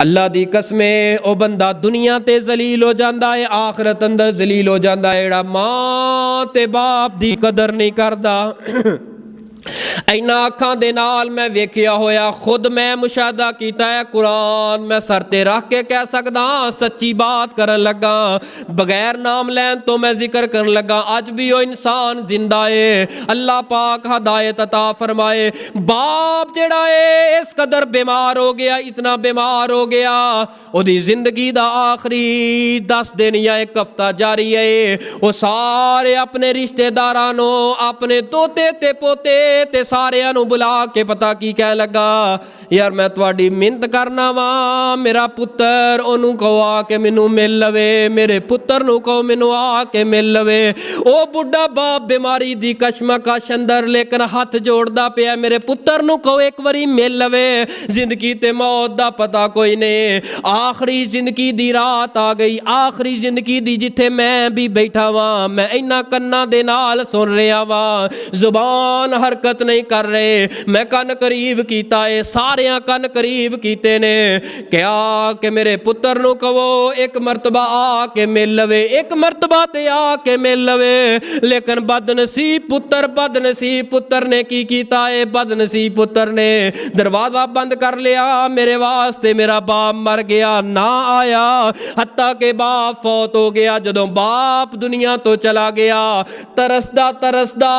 अल्लाह दी कसमें ओ बंदा दुनिया ते जलील हो जाता है, आखिरत अंदर जलील हो जाता है। जेड़ा मां ते बाप दी कदर नहीं करता। इन्ना अखां दे नाल मैं वेखिया होया, खुद मैं मुशाहदा कीता है। कुरान मैं सर ते रख के कह सकदा सच्ची बात करन लगा, बगैर नाम लैन तो मैं जिक्र करन लगा। अज भी वो इंसान जिंदा है, अल्लाह पाक हदायत अता फरमाए। बाप जेड़ा है इस कदर बीमार हो गया, इतना बीमार हो गया, ओदी जिंदगी दा आखिरी 10 दिन या 1 हफ्ता जारी है। वो सारे अपने रिश्तेदारां नो, अपने दोते ते पोते ते सारियां नू बुला के पता की कह लगा, यार मैं तुहाडी मिन्नत करना वा, मेरा पुत्तर ओनू कहो आके मैनू मिल लवे, मेरे पुत्तर नू कहो मैनू आके मिल लवे। ओ बुढ़ा बाप बीमारी दी कशमकश अंदर लेकिन हथ जोड़दा पिया, मेरे पुत्तर नू कहो एक बारी मिल लवे। जिंदगी ते मौत दा पता कोई नहीं। आखिरी जिंदगी दी रात आ गई, आखिरी जिंदगी दी जिथे मैं भी बैठा वा, मैं इन्ना कन्ना दे नाल सुन रहा वा, जुबान हरकत नहीं कर रहे। मैं कन करीब कीता है, सारिया कन करीब कीते ने, क्या कि मेरे पुत्र नू कहो एक मरतबा आके मिल लवे, एक मरतबा ते आके मिल लवे। लेकिन बदनसीब पुत्र ने की कीता है, बदनसीब पुत्र ने दरवाजा बंद कर लिया। मेरे वास्ते मेरा बाप मर गया, ना आया, हत्ता के बाप फौत हो गया। जदों बाप दुनिया तो चला गया, तरसदा तरसदा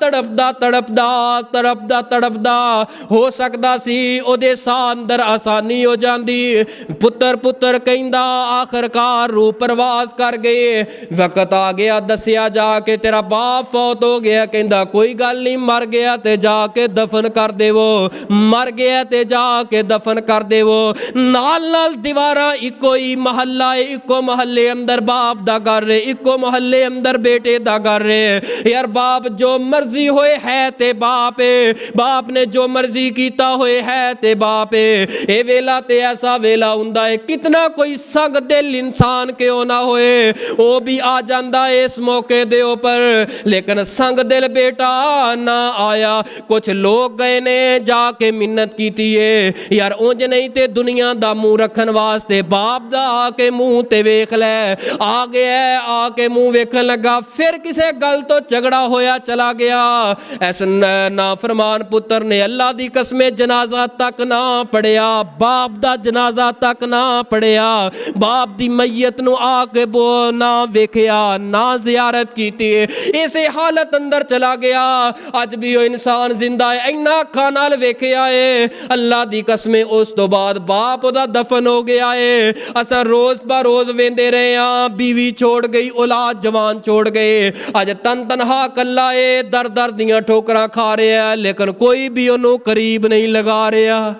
तड़पदा तड़पदा तड़पदा तड़पदा हो सकता सी ओदे साह अंदर आसानी हो जाती। पुत्र पुत्र कहंदा आखिरकार रूह परवास कर गए। वक्त आ गया, दसिया जाके तेरा बाप फौत हो गया। कहंदा कोई गल नहीं, मर गया ते जाके दफन कर देवो, मर गया ते जाके दफन कर देवो। नाल नाल दीवारा इको ही महल्ला है, इको महल्ले अंदर बाप दा घर है, इको महल्ले अंदर बेटे दा घर है। यार बाप जो मर्जी होए है ते बाप है, बाप ने जो मर्जी कीता होए है ते बाप है। ये वेला ते ऐसा वेला हुंदा है, कितना कोई संग दिल इंसान क्यों ना होए वो भी आ जाता है इस मौके दे ऊपर, लेकिन संग दिल बेटा ना आया। कुछ लोग गए ने जाके मिन्नत कीती है, यार उंज नहीं ते दुनिया दा मुंह रखन वास्ते बाप दा आके मुंह ते वेख लै। आ गया आके मुंह वेखन लगा, फिर किसे गल तो झगड़ा होया चला गया। ऐस नाफरमान पुत्र ने अल्लाह दी कसमें जनाजा तक ना पढ़िया, बाप दा जनाजा तक ना पढ़िया, बाप दी मैयत नू आके बो ना वेखिया, ना जियारत कीती, इसे हालत अंदर चला गया। अज भी वो इंसान जिंदा है, इन्ना अखां नाल वेखिया है। अल्लाह दी कसमें उस तो बाद बाप दा दफन हो गया है। असा रोज ब रोज वेंदे रहे हैं, बीवी छोड़ गई, औलाद जवान छोड़ गए, अज तन तनहा कला है, दर दर दियां ठोकरां खा रहा है, लेकिन कोई भी उन्होंने करीब नहीं लगा रहा।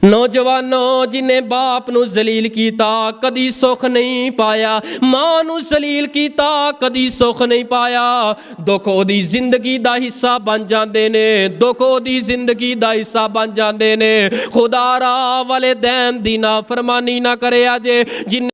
नौजवानों जिन्हें बाप नू जलील कीता कदी सुख नहीं पाया, मां नू जलील कीता कदी सुख नहीं पाया। दुख ओदी जिंदगी दा हिस्सा बन जाते ने, दुख ओदी जिंदगी दा हिस्सा बन जाते ने। खुदा रा वाले दैन दी नाफरमानी ना करे जे जिन